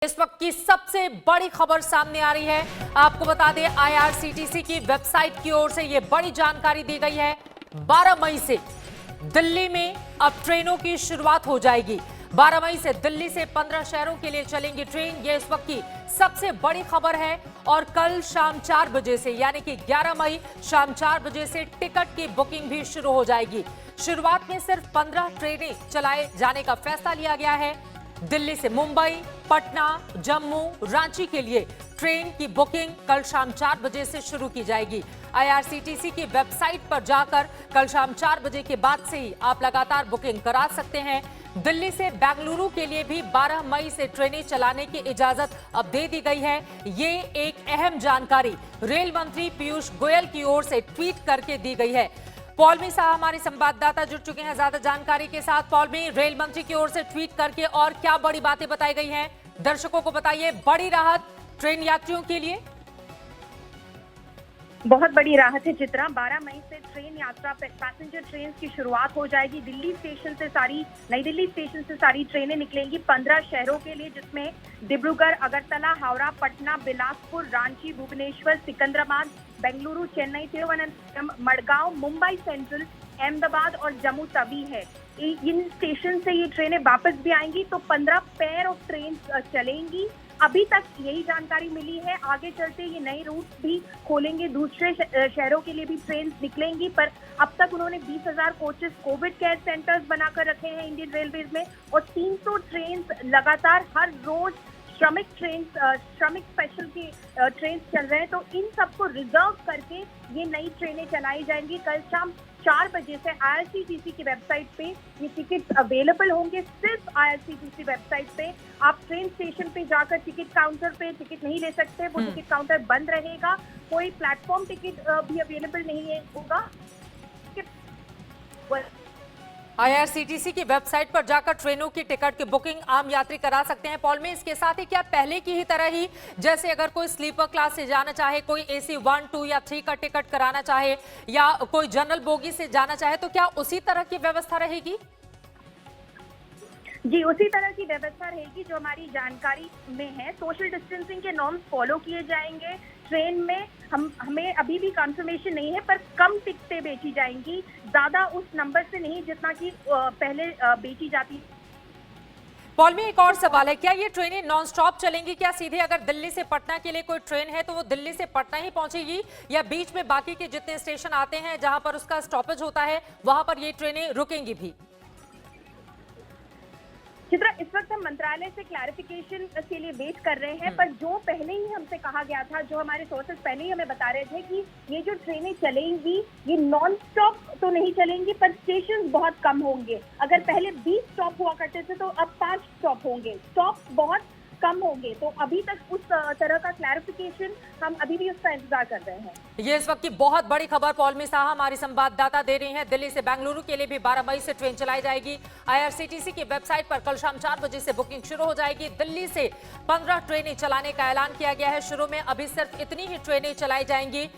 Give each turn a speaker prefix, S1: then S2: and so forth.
S1: इस वक्त की सबसे बड़ी खबर सामने आ रही है। आपको बता दें, आईआरसीटीसी की वेबसाइट की ओर से यह बड़ी जानकारी दी गई है। 12 मई से दिल्ली में अब ट्रेनों की शुरुआत हो जाएगी। 12 मई से दिल्ली से 15 शहरों के लिए चलेंगी ट्रेन। यह इस वक्त की सबसे बड़ी खबर है। और कल शाम 4 बजे से यानी कि 11 मई शाम 4 बजे से टिकट की बुकिंग भी शुरू हो जाएगी। शुरुआत में सिर्फ 15 ट्रेनें चलाए जाने का फैसला लिया गया है। दिल्ली से मुंबई, पटना, जम्मू, रांची के लिए ट्रेन की बुकिंग कल शाम 4 बजे से शुरू की जाएगी। आईआरसीटीसी की वेबसाइट पर जाकर कल शाम 4 बजे के बाद से ही आप लगातार बुकिंग करा सकते हैं। दिल्ली से बेंगलुरु के लिए भी 12 मई से ट्रेनें चलाने की इजाजत अब दे दी गई है। ये एक अहम जानकारी रेल मंत्री पीयूष गोयल की ओर से ट्वीट करके दी गई है। पॉलमी साहब हमारे संवाददाता जुड़ चुके हैं ज्यादा जानकारी के साथ। पॉलमी, रेल मंत्री की ओर से ट्वीट करके और क्या बड़ी बातें बताई गई हैं, दर्शकों को बताइए। बड़ी राहत ट्रेन यात्रियों के लिए।
S2: बहुत बड़ी राहत है चित्रा। 12 मई से ट्रेन यात्रा पैसेंजर ट्रेन की शुरुआत हो जाएगी। नई दिल्ली स्टेशन से सारी ट्रेनें निकलेंगी 15 शहरों के लिए, जिसमें डिब्रूगढ़, अगरतला, हावड़ा, पटना, बिलासपुर, रांची, भुवनेश्वर, सिकंदराबाद, बेंगलुरु, चेन्नई, तिरुवनंतपुरम, मडगांव, मुंबई सेंट्रल, अहमदाबाद और जम्मू तवी है। इन स्टेशन से ये ट्रेनें वापस भी आएंगी। तो 15 पेयर ऑफ ट्रेन चलेंगी। अभी तक यही जानकारी मिली है। आगे चलते ये नए रूट भी खोलेंगे, दूसरे शहरों के लिए भी ट्रेन निकलेंगी। पर अब तक उन्होंने 20,000 कोचेस कोविड केयर सेंटर्स बनाकर रखे हैं इंडियन रेलवेज में, और 300 ट्रेन लगातार हर रोज श्रमिक स्पेशल की ट्रेन चल रहे हैं। तो इन सबको रिजर्व करके ये नई ट्रेनें चलाई जाएंगी। कल शाम 4 बजे से आईआरसीटीसी की वेबसाइट पे ये टिकट अवेलेबल होंगे। सिर्फ आईआरसीटीसी वेबसाइट पे। आप ट्रेन स्टेशन पे जाकर टिकट काउंटर पे टिकट नहीं ले सकते, वो टिकट काउंटर बंद रहेगा। कोई प्लेटफॉर्म टिकट भी अवेलेबल नहीं होगा।
S1: आईआरसीटीसी की वेबसाइट पर जाकर ट्रेनों की टिकट की बुकिंग आम यात्री करा सकते हैं। पॉल में इसके साथ ही क्या पहले की ही तरह ही, जैसे अगर कोई स्लीपर क्लास से जाना चाहे, कोई एसी 1, 2 या 3 का टिकट कराना चाहे, या कोई जनरल बोगी से जाना चाहे, तो क्या उसी तरह की व्यवस्था रहेगी?
S2: जी, उसी तरह की व्यवस्था रहेगी जो हमारी जानकारी में है। सोशल डिस्टेंसिंग के नॉर्म्स फॉलो किए जाएंगे। ट्रेन में हमें अभी भी कंफर्मेशन नहीं है, पर कम टिकटें बेची जाएंगी, ज्यादा उस नंबर से नहीं जितना कि पहले बेची जाती।
S1: पॉल में एक और सवाल है, क्या ये ट्रेनें नॉन स्टॉप चलेंगी? क्या सीधे अगर दिल्ली से पटना के लिए कोई ट्रेन है तो वो दिल्ली से पटना ही पहुंचेगी, या बीच में बाकी के जितने स्टेशन आते हैं जहां पर उसका स्टॉपेज होता है वहां पर ये ट्रेनें रुकेंगी भी?
S2: चित्रा, इस वक्त हम मंत्रालय से क्लैरिफिकेशन के लिए वेट कर रहे हैं, पर जो पहले ही हमसे कहा गया था, जो हमारे सोर्सेज पहले ही हमें बता रहे थे कि ये जो ट्रेनें चलेंगी ये नॉन स्टॉप तो नहीं चलेंगी, पर स्टेशन बहुत कम होंगे। अगर पहले 20 स्टॉप हुआ करते थे तो अब 5 स्टॉप होंगे। स्टॉप बहुत कम होंगे। तो अभी तक उस तरह का क्लैरिफिकेशन हम अभी भी उसका इंतजार कर रहे हैं।
S1: ये इस वक्त की बहुत बड़ी खबर पॉलमी साहब हमारी संवाददाता दे रही हैं। दिल्ली से बेंगलुरु के लिए भी 12 मई से ट्रेन चलाई जाएगी। आईआरसीटीसी की वेबसाइट पर कल शाम 4 बजे से बुकिंग शुरू हो जाएगी। दिल्ली से 15 ट्रेनें चलाने का ऐलान किया गया है। शुरू में अभी सिर्फ इतनी ही ट्रेनें चलाई जाएंगी।